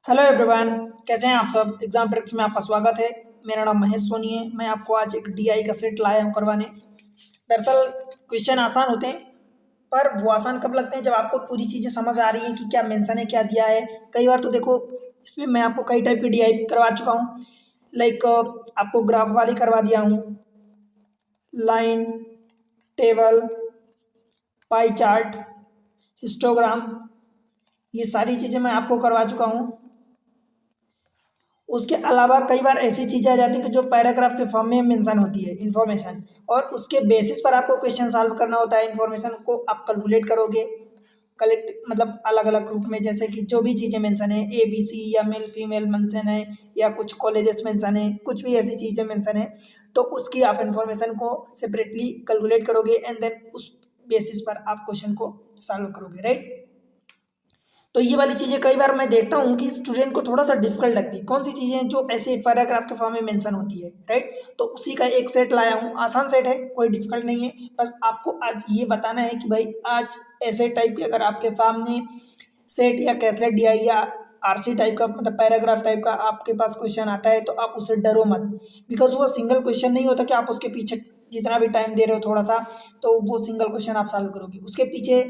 Hello everyone. कैसे हैं आप सब। एग्जाम ट्रिक्स में आपका स्वागत है। मेरा नाम महेश सोनी है। मैं आपको आज एक डीआई का सेट लाया हूं करवाने। दरअसल क्वेश्चन आसान होते हैं, पर वो आसान कब लगते हैं जब आपको पूरी चीज़ें समझ आ रही हैं कि क्या मेंशन है, क्या दिया है। कई बार तो देखो, इसमें मैं आपको कई टाइप की डीआई करवा चुका हूँ। लाइक आपको ग्राफ वाली करवा दिया हूँ, line, table, pie chart, histogram, ये सारी चीज़ें मैं आपको करवा चुका हूँ। उसके अलावा कई बार ऐसी चीज़ें आ जाती है कि जो पैराग्राफ के फॉर्म में मेंशन होती है इन्फॉर्मेशन, और उसके बेसिस पर आपको क्वेश्चन सॉल्व करना होता है। इन्फॉर्मेशन को आप कैलकुलेट करोगे, कलेक्ट मतलब अलग अलग ग्रुप में, जैसे कि जो भी चीज़ें मेंशन है, ए बी सी या मेल फीमेल मेंशन है, या कुछ कॉलेजेस मेंशन है, कुछ भी ऐसी चीज़ें मेंशन है, तो उसकी आप इन्फॉर्मेशन को सेपरेटली कैलकुलेट करोगे एंड देन उस बेसिस पर आप क्वेश्चन को सॉल्व करोगे, राइट। तो ये वाली चीज़ें कई बार मैं देखता हूँ कि स्टूडेंट को थोड़ा सा डिफिकल्ट लगती है। कौन सी चीज़ें जो ऐसे पैराग्राफ के फॉर्म में मेंशन होती है, राइट। तो उसी का एक सेट लाया हूँ, आसान सेट है, कोई डिफिकल्ट नहीं है। बस आपको आज ये बताना है कि भाई आज ऐसे टाइप के अगर आपके सामने सेट या कैसलेट डी आई या आरसी टाइप का मतलब पैराग्राफ टाइप का आपके पास क्वेश्चन आता है, तो आप उससे डरो मत। बिकॉज वो सिंगल क्वेश्चन नहीं होता कि आप उसके पीछे जितना भी टाइम दे रहे हो थोड़ा सा, तो वो सिंगल क्वेश्चन आप सॉल्व करोगे। उसके पीछे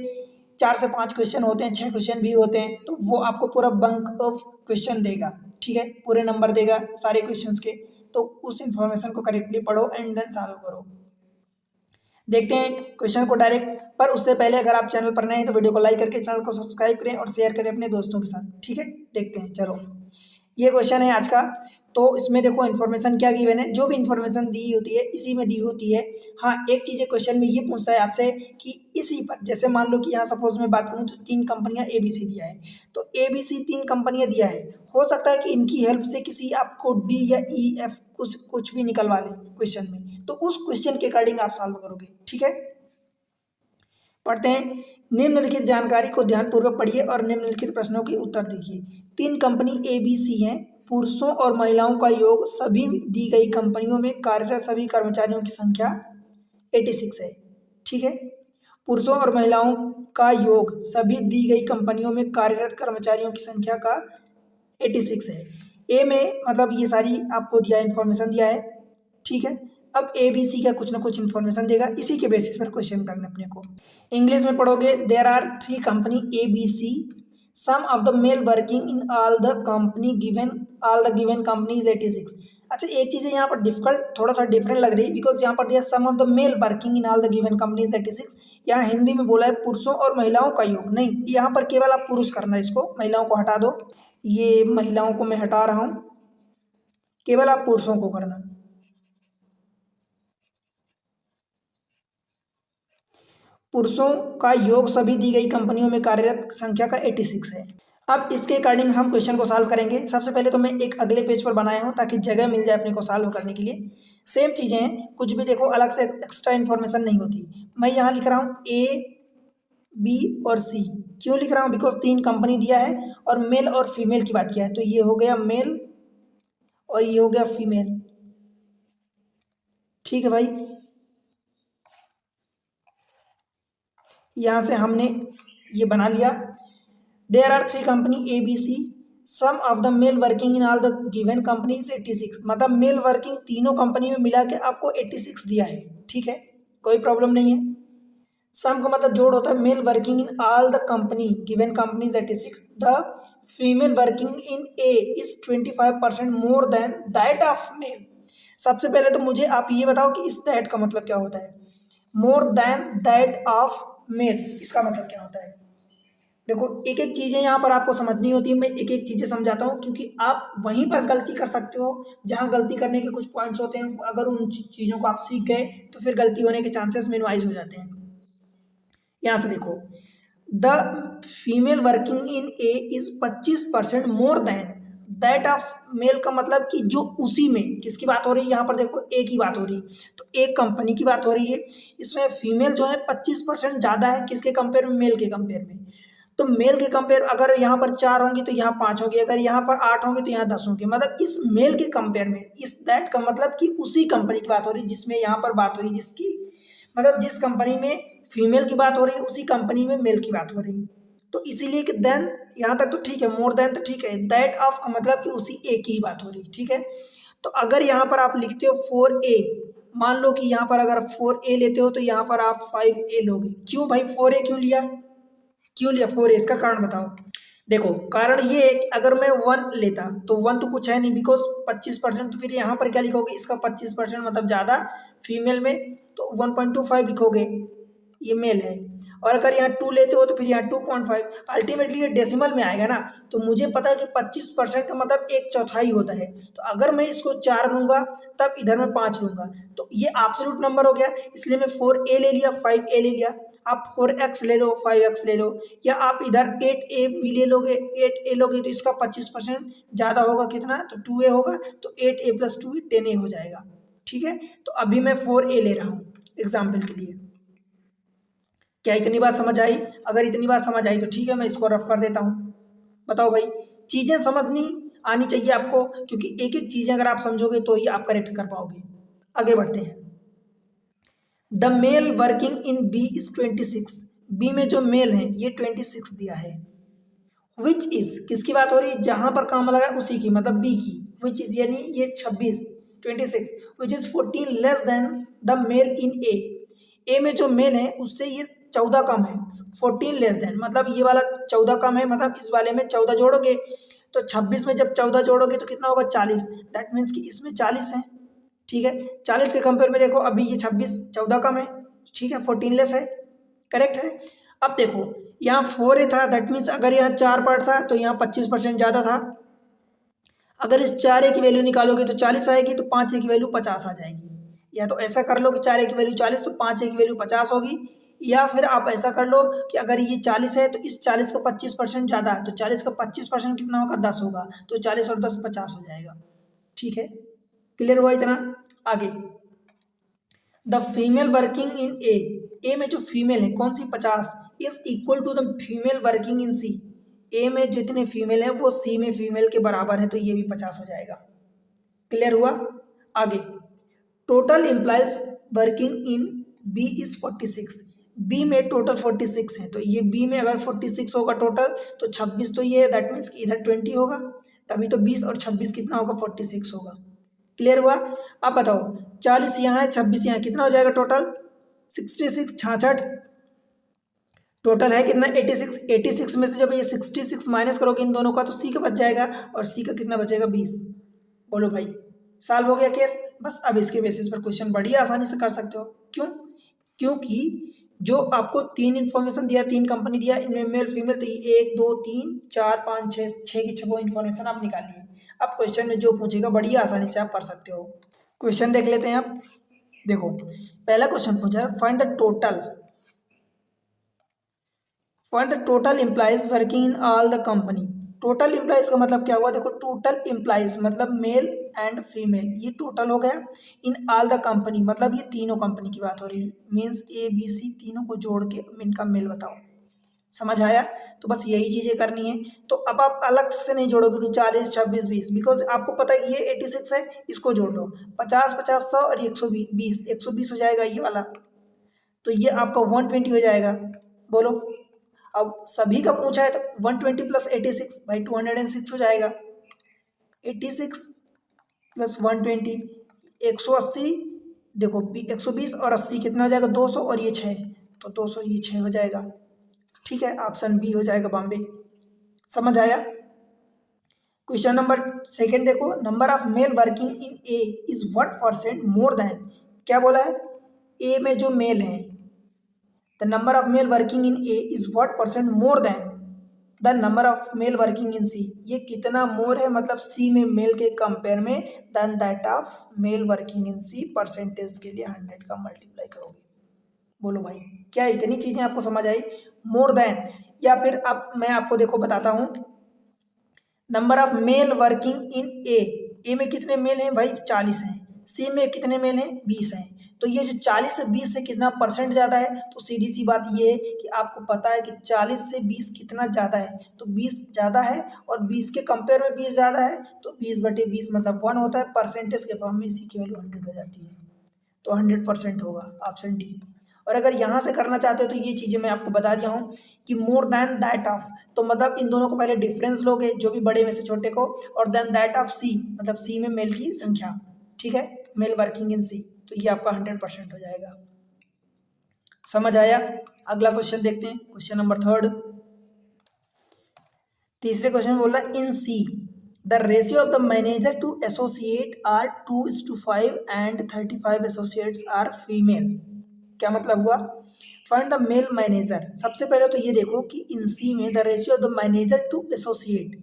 4 से 5 क्वेश्चन होते हैं, 6 क्वेश्चन भी होते हैं, तो वो आपको पूरा बंक ऑफ क्वेश्चन देगा, ठीक है, पूरे नंबर देगा सारे क्वेश्चंस के। तो उस इंफॉर्मेशन को करेक्टली पढ़ो एंड देन सॉल्व करो। देखते हैं क्वेश्चन को डायरेक्ट। पर उससे पहले अगर आप चैनल पर नए हैं तो वीडियो को लाइक करके चैनल को सब्सक्राइब करें और शेयर करें अपने दोस्तों के साथ, ठीक है। देखते हैं, चलो। ये क्वेश्चन है आज का। तो इसमें देखो इन्फॉर्मेशन क्या गिवन है, जो भी इन्फॉर्मेशन दी होती है इसी में दी होती है। हाँ, एक चीज़ क्वेश्चन में ये पूछता है आपसे कि इसी पर, जैसे मान लो कि यहाँ सपोज मैं बात करूँ तो 3 कंपनियां ABC दिया है, तो ABC 3 कंपनियां दिया है। हो सकता है कि इनकी हेल्प से किसी आपको D या E F कुछ कुछ भी निकलवा ले क्वेश्चन में, तो उस क्वेश्चन के अकॉर्डिंग आप सॉल्व करोगे, ठीक है। पढ़ते हैं। निम्नलिखित जानकारी को ध्यानपूर्वक पढ़िए और निम्नलिखित प्रश्नों के उत्तर दीजिए। 3 कंपनी ABC हैं। पुरुषों और महिलाओं का योग सभी दी गई कंपनियों में कार्यरत सभी कर्मचारियों की संख्या 86 है, ठीक है। पुरुषों और महिलाओं का योग सभी दी गई कंपनियों में कार्यरत कर्मचारियों की संख्या का 86 है। ए में मतलब ये सारी आपको दिया इन्फॉर्मेशन दिया है, ठीक है। अब ABC का कुछ ना कुछ इन्फॉर्मेशन देगा, इसी के बेसिस पर क्वेश्चन करना अपने को। इंग्लिश में पढ़ोगे, there are 3 company ABC, some of the male working in all the company given, all the given company is 86। अच्छा, एक चीज़ यहाँ पर डिफिकल्ट थोड़ा सा डिफरेंट लग रही है, बिकॉज यहाँ पर दिया sum of the male working in all the given company is 86। यहाँ हिंदी में बोला है पुरुषों और महिलाओं का योग, नहीं, यहाँ पर केवल आप पुरुष करना है, इसको महिलाओं को हटा दो। ये महिलाओं को मैं हटा रहा हूँ, केवल आप पुरुषों को करना। पुरुषों का योग सभी दी गई कंपनियों में कार्यरत संख्या का 86 है। अब इसके अकॉर्डिंग हम क्वेश्चन को सॉल्व करेंगे। सबसे पहले तो मैं एक अगले पेज पर बनाया हूँ ताकि जगह मिल जाए अपने को सॉल्व करने के लिए। सेम चीज़ें हैं, कुछ भी देखो अलग से एक्स्ट्रा इन्फॉर्मेशन नहीं होती। मैं यहाँ लिख रहा हूँ A, B और C। क्यों लिख रहा हूँ, बिकॉज 3 कंपनी दिया है और मेल और फीमेल की बात किया है, तो ये हो गया मेल और ये हो गया फीमेल, ठीक है भाई। यहाँ से हमने ये बना लिया। There are 3 company ABC, some of the male working in all the given company is 86। मतलब मेल वर्किंग तीनों कंपनी में मिला के आपको 86 दिया है, ठीक है, कोई प्रॉब्लम नहीं है। सम का मतलब जोड़ होता है, mail working in all the company given company is 86, the female working in A is 25% more than that of mail. सबसे पहले तो मुझे आप ये बताओ कि इस दैट का मतलब क्या होता है। More than that of mail, इसका मतलब क्या होता है। देखो, एक एक चीज़ें यहाँ पर आपको समझनी होती है। मैं एक एक चीज़ें समझाता हूँ क्योंकि आप वहीं पर गलती कर सकते हो जहाँ गलती करने के कुछ पॉइंट्स होते हैं। अगर उन चीज़ों को आप सीख गए तो फिर गलती होने के चांसेस मिनिमाइज हो जाते हैं। यहाँ से देखो, the female working in A is 25% more than that of mail का मतलब कि जो उसी में किसकी बात हो रही है, यहाँ पर देखो A की बात हो रही है, तो एक कंपनी की बात हो रही है। इसमें फीमेल जो है 25% ज़्यादा है किसके कंपेयर में, मेल के कंपेयर में। तो मेल के कंपेयर अगर यहाँ पर 4 होंगी तो यहाँ 5 होगी, अगर यहाँ पर 8 होंगी तो यहाँ 10 होंगी। मतलब इस मेल के कंपेयर में, इस दैट का मतलब कि उसी कंपनी की बात हो रही है जिसमें यहाँ पर बात हो रही है, जिसकी मतलब जिस कंपनी में फीमेल की बात हो रही है उसी कंपनी में मेल की बात हो रही है। तो इसीलिए कि देन यहाँ तक तो ठीक है, मोर देन तो ठीक है, दैट ऑफ का मतलब कि उसी ए की ही बात हो रही, ठीक है। तो अगर यहाँ पर आप लिखते हो 4A, मान लो कि यहाँ पर अगर 4A लेते हो तो यहाँ पर आप 5A लोगे। क्यों भाई 4A क्यों लिया, क्यों लिया 4A, इसका कारण बताओ। देखो कारण ये है कि अगर मैं 1 लेता तो 1 तो कुछ है नहीं, बिकॉज 25%, तो फिर यहाँ पर क्या लिखोगे, इसका 25% मतलब ज़्यादा फीमेल में, तो 1.25 लिखोगे, ये मेल है। और अगर यहाँ 2 लेते हो तो फिर यहाँ 2.5, अल्टीमेटली ये डेसिमल में आएगा ना, तो मुझे पता है कि 25% का मतलब 1/4 होता है। तो अगर मैं इसको 4 लूँगा तब इधर मैं 5 लूँगा, तो ये एब्सोल्यूट नंबर हो गया, इसलिए मैं 4A ले लिया, 5A ले लिया। आप 4x ले लो, 5x ले लो, या आप इधर 8A भी ले लोगे, 8A लोगे तो इसका 25% ज़्यादा होगा, कितना, तो 2A होगा, तो 8A + 2 10A हो जाएगा, ठीक है। तो अभी मैं 4A ले रहा हूँ एग्जाम्पल के लिए। क्या इतनी बात समझ आई? अगर इतनी बात समझ आई तो ठीक है, मैं इसको रफ कर देता हूँ। बताओ भाई, चीज़ें समझनी आनी चाहिए आपको, क्योंकि एक एक चीज़ें अगर आप समझोगे तो ही आप करेक्ट कर पाओगे। आगे बढ़ते हैं। The male working in B is 26, B में जो मेल है ये 26 दिया है। विच इज किसकी बात हो रही है, जहां पर काम लगा उसी की, मतलब बी की। विच इज यानी ये 26, 26, which is 14 less than the male in A में जो मेल है उससे ये 14 कम है। 14 लेस देन मतलब ये वाला 14 कम है, मतलब इस वाले में 14 जोड़ोगे तो 26 में जब 14 जोड़ोगे तो कितना होगा, 40। दैट मीन्स कि इसमें 40 है, ठीक है। 40 के कंपेयर में देखो अभी ये 26 14 कम है, ठीक है, 14 लेस है, करेक्ट है। अब देखो यहाँ 4A था, दैट मीन्स अगर यहाँ 4 पार्ट था तो यहाँ 25% ज़्यादा था। अगर इस 4A की वैल्यू निकालोगे तो 40 आएगी, तो 5A की वैल्यू 50 आ जाएगी। या तो ऐसा कर लो कि 4A की वैल्यू 40 तो 5A की वैल्यू 50 होगी, या फिर आप ऐसा कर लो कि अगर ये 40 है तो इस 40 का 25% ज़्यादा है, तो 40 का 25% कितना होगा, 10 होगा, तो 40 और 10 50 हो जाएगा, ठीक है। क्लियर हुआ इतना? आगे, the female working in A में जो फीमेल है कौन C, 50, is equal to the female working in C, A में जितने फीमेल हैं वो सी में फीमेल के बराबर है, तो ये भी 50 हो जाएगा। क्लियर हुआ? आगे, total employees working in B is 46, B में टोटल 46 है, तो ये बी में अगर 46 होगा टोटल तो 26 तो ये है, दैट मीन्स कि इधर 20 होगा, तभी तो 20 और 26 कितना होगा, 46 होगा। क्लियर हुआ? अब बताओ 40 यहाँ है, 26 यहाँ, कितना हो जाएगा टोटल, 66, 66, टोटल है कितना, 86, 86 में से जब ये 66 माइनस करोगे इन दोनों का तो सी का बच जाएगा, और सी का कितना बचेगा, 20। बोलो भाई, सॉल्व हो गया केस। बस अब इसके बेसिस पर क्वेश्चन बड़ी आसानी से कर सकते हो। क्यों? क्योंकि जो आपको 3 इन्फॉर्मेशन दिया, 3 कंपनी दिया, इनमें मेल फीमेल, तो 1 2 3 4 5 6 6 की 6 इन्फॉर्मेशन आप निकालिए। अब क्वेश्चन में जो पूछेगा बड़ी आसानी से आप कर सकते हो। क्वेश्चन देख लेते हैं आप। देखो पहला क्वेश्चन पूछा है, find the total employees working in all the company. Total employees का मतलब क्या हुआ, देखो टोटल एम्प्लॉइज मतलब मेल एंड फीमेल, ये टोटल हो गया। इन ऑल द कंपनी मतलब ये तीनों कंपनी की बात हो रही है, मीन्स ए बी सी तीनों को जोड़ के इनका मेल बताओ। समझ आया? तो बस यही चीज़ें करनी है। तो अब आप अलग से नहीं जोड़ोगे कि 40 26 20, बिकॉज आपको पता है ये 86 है, इसको जोड़ दो, 50 50 100 और 120 120 हो जाएगा ये वाला, तो ये आपका 120 हो जाएगा। बोलो, अब सभी का पूछा है तो 120 + 86 भाई 206 हो जाएगा। 86 + 120 180, देखो 120 और 80 कितना हो जाएगा, 200 और ये 6, तो 200 ये 6 हो जाएगा, ठीक है। ऑप्शन बी हो जाएगा बॉम्बे। समझ आया? क्वेश्चन नंबर सेकंड देखो, number of male working in A is what % more than, क्या बोला है, ए में जो मेल है, the number of male working in A is what % more than the number of male working in C, ये कितना मोर है, मतलब सी में मेल के कंपेयर में, then that of male working in C, percentage के लिए 100 का मल्टीप्लाई करोगे। बोलो भाई, क्या इतनी चीजें आपको समझ आई? मोर देन, या फिर अब मैं आपको देखो बताता हूँ, number of male working in A में कितने मेल हैं भाई, 40 हैं, सी में कितने मेल हैं, 20 हैं, तो ये जो 40 से 20 से कितना % ज़्यादा है, तो सीधी सी बात ये है कि आपको पता है कि 40 से 20 कितना ज़्यादा है, तो 20 ज़्यादा है, और 20 के कंपेयर में 20 ज़्यादा है, तो 20/20 मतलब 1 होता है, परसेंटेज के फॉर्म में इसी की वैल्यू 100 हो जाती है, तो 100% होगा, ऑप्शन डी। और अगर यहाँ से करना चाहते हो तो ये चीज़ें मैं आपको बता दिया हूँ कि मोर देन दैट ऑफ, तो मतलब इन दोनों को पहले डिफरेंस लोगे जो भी बड़े में से छोटे को, और देन दैट ऑफ सी, मतलब सी में मेल की संख्या, ठीक है, मेल वर्किंग इन सी, तो ये आपका 100% हो जाएगा। समझ आया? अगला क्वेश्चन देखते हैं, क्वेश्चन नंबर 3। तीसरे क्वेश्चन बोल रहा है in C the ratio of the manager to associate are 2:5 and 35 associates are female. क्या मतलब हुआ? Find the male manager. सबसे पहले तो ये देखो कि इन सी में the ratio of the manager to associate,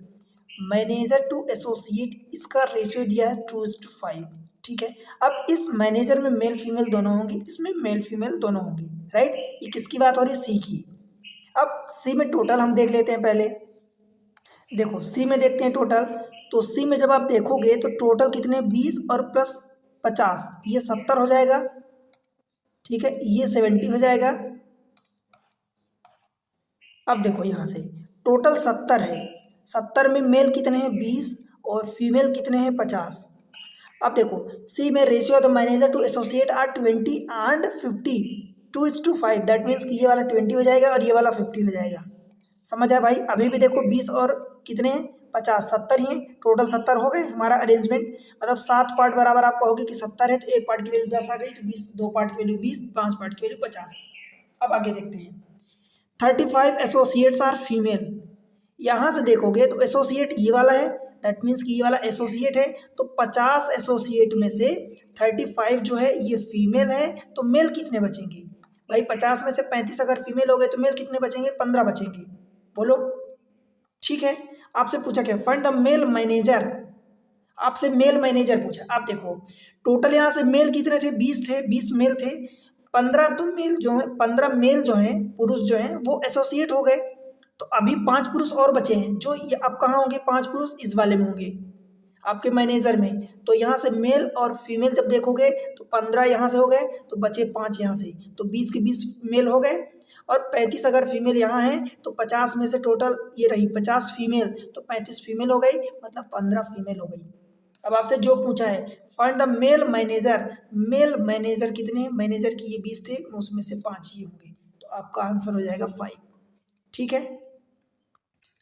manager to associate इसका रेशियो दिया है 2:5, ठीक है। अब इस मैनेजर में मेल फीमेल दोनों होंगे, इसमें मेल फीमेल दोनों होंगे, राइट। ये किसकी बात हो रही है? सी की। अब सी में टोटल हम देख लेते हैं पहले। देखो सी में देखते हैं टोटल, तो सी में जब आप देखोगे तो टोटल कितने, 20 और प्लस 50, ये 70 हो जाएगा, ठीक है, ये 70 हो जाएगा। अब देखो यहाँ से टोटल 70 है, 70 में मेल कितने हैं, 20, और फीमेल कितने हैं, 50। अब देखो सी में ratio of the manager to associate are 20 and 50, 2:5, that means कि ये वाला 20 हो जाएगा और ये वाला 50 हो जाएगा। समझ आया भाई? अभी भी देखो 20 और कितने हैं, 50, 70 ही हैं, टोटल 70 हो गए हमारा अरेंजमेंट। मतलब 7 पार्ट बराबर आप कहोगे कि 70 है, तो एक पार्ट की वैल्यू 10 आ गई, तो 20, 2 पार्ट की वैल्यू 20, 5 पार्ट की वैल्यू 50। अब आगे देखते हैं, 35 एसोसिएट्स आर फीमेल। यहाँ से देखोगे तो एसोसिएट ये वाला है, दैट मीन्स कि ये वाला एसोसिएट है, तो 50 एसोसिएट में से 35 जो है ये फीमेल है, तो मेल कितने बचेंगे भाई? 50 में से 35 अगर फीमेल हो गए तो मेल कितने बचेंगे? 15 बचेंगे। बोलो, ठीक है। आपसे पूछा क्या? फाइंड द मेल मैनेजर, आपसे मेल मैनेजर पूछा। आप देखो टोटल यहाँ से मेल कितने थे, 20 थे, 20 मेल थे, 15 तो मेल जो है, 15 मेल जो है, पुरुष जो है वो एसोसिएट हो गए, तो अभी 5 पुरुष और बचे हैं, जो ये अब कहाँ होंगे? 5 पुरुष इस वाले में होंगे आपके मैनेजर में। तो यहाँ से मेल और फीमेल जब देखोगे तो 15 यहाँ से हो गए, तो बचे 5 यहाँ से, तो 20 के 20 मेल हो गए, और 35 अगर फीमेल यहाँ है तो 50 में से टोटल ये रही 50 फीमेल, तो 35 फीमेल हो गई, मतलब 15 फीमेल हो गई। अब आपसे जो पूछा है find the male manager, male manager कितने हैं? मैनेजर की ये 20 थे, उसमें से 5 ही होंगे, तो आपका आंसर हो जाएगा 5, ठीक है।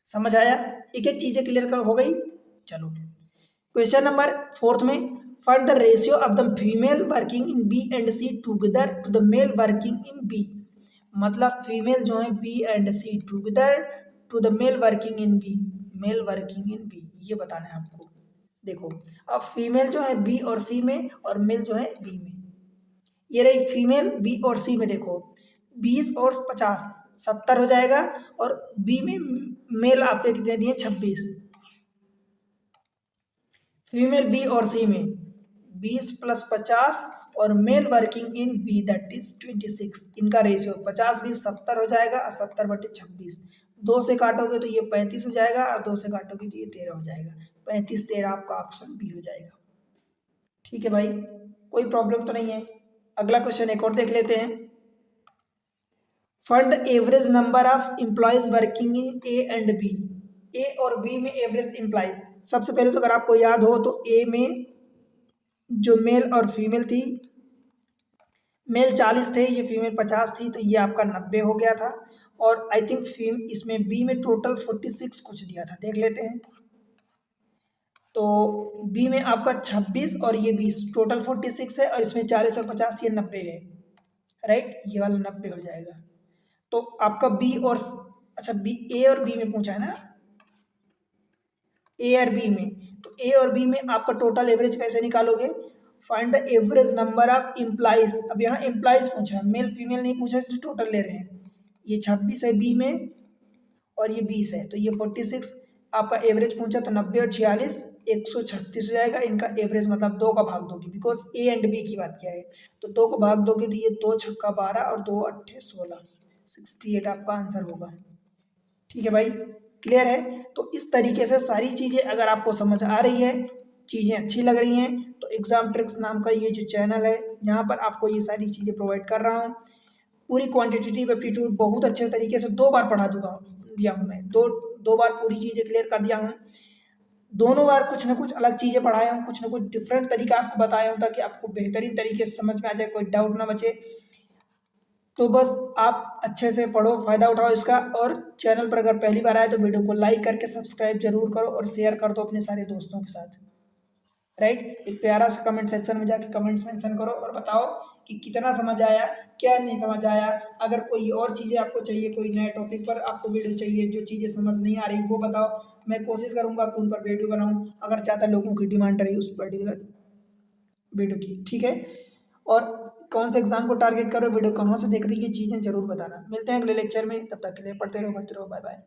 समझ आया? एक एक चीजें क्लियर कर हो गई। चलो क्वेश्चन नंबर 4 में, find the ratio of the female working in B and C together to the male working in B. मतलब फीमेल जो है B and C together to the male working in B, male working in B, ये बताना है आपको। देखो अब female जो है बी और सी में, और मेल जो है बी में, ये रही फीमेल बी और सी में। देखो 20 और 50, 70 हो जाएगा, और बी में मेल आपके कितने दिए, 26। फीमेल बी और सी में 20 + 50, और male working in B that is 26। इनका रेशियो 50 20 70 हो जाएगा, और 70/26, 2 से काटोगे तो ये 35 हो जाएगा, और 2 से काटोगे तो ये 13 हो जाएगा। 35 13 आपका ऑप्शन बी हो जाएगा, ठीक है भाई, कोई प्रॉब्लम तो नहीं है। अगला क्वेश्चन एक और देख लेते हैं, find the average number of employees working in A and B. A और बी में एवरेज एम्प्लॉय, सबसे पहले तो अगर आपको याद हो तो ए में जो मेल और फीमेल थी, मेल 40 थे, ये फीमेल 50 थी, तो ये आपका 90 हो गया था। और आई थिंक इसमें बी में टोटल 46 कुछ दिया था, देख लेते हैं। तो बी में आपका 26 और ये 20, टोटल 46 है, और इसमें 40 और 50 ये 90 है, राइट, ये वाला 90 हो जाएगा। तो आपका बी और, अच्छा बी ए और बी में पूछा है ना, ए और बी में, तो ए और बी में आपका टोटल एवरेज कैसे निकालोगे? Find the average number of employees. अब यहाँ एम्प्लॉइज पूछा है, मेल फीमेल नहीं पूछा, इसलिए टोटल ले रहे हैं। ये 26 है बी में, और ये 20 है, तो ये 46 आपका एवरेज पूछा, तो 90 और 46 136 हो जाएगा। इनका एवरेज मतलब 2 का भाग दोगे, बिकॉज ए एंड बी की बात किया है, तो 2 को भाग दोगे तो ये 2 छक्का 12 और 2 8 16, 68 आपका आंसर होगा, ठीक है भाई, क्लियर है। तो इस तरीके से सारी चीज़ें अगर आपको समझ आ रही है, चीज़ें अच्छी लग रही हैं, तो एग्जाम ट्रिक्स नाम का ये जो चैनल है, यहाँ पर आपको ये सारी चीज़ें प्रोवाइड कर रहा हूँ। पूरी क्वांटिटेटिव एप्टीट्यूड बहुत अच्छे तरीके से 2 बार पढ़ा दिया हूँ मैं, दो बार पूरी चीज़ें क्लियर कर दिया हूँ। दोनों बार कुछ ना कुछ अलग चीज़ें पढ़ाया हूँ, कुछ ना कुछ डिफरेंट तरीका आपको बताया हूँ, ताकि आपको बेहतरीन तरीके से समझ में आ जाए, कोई डाउट ना बचे। तो बस आप अच्छे से पढ़ो, फ़ायदा उठाओ इसका। और चैनल पर अगर पहली बार आए तो वीडियो को लाइक करके सब्सक्राइब जरूर करो और शेयर कर दो अपने सारे दोस्तों के साथ। राइट, एक प्यारा सा कमेंट सेक्शन में जाके कमेंट्स मेंशन करो और बताओ कि कितना समझ आया, क्या नहीं समझ आया। अगर कोई और चीज़ें आपको चाहिए, कोई नए टॉपिक पर आपको वीडियो चाहिए, जो चीज़ें समझ नहीं आ रही वो बताओ। मैं कोशिश करूंगा कि उन पर वीडियो बनाऊं, अगर ज़्यादा लोगों की डिमांड रही उस पर्टिकुलर वीडियो की। ठीक है, और कौन से एग्जाम को टारगेट कर रहे हो, वीडियो कहाँ से देख रही है, ये चीज़ें जरूर बताना। मिलते हैं अगले लेक्चर में, तब तक के लिए पढ़ते रहो, बाय बाय।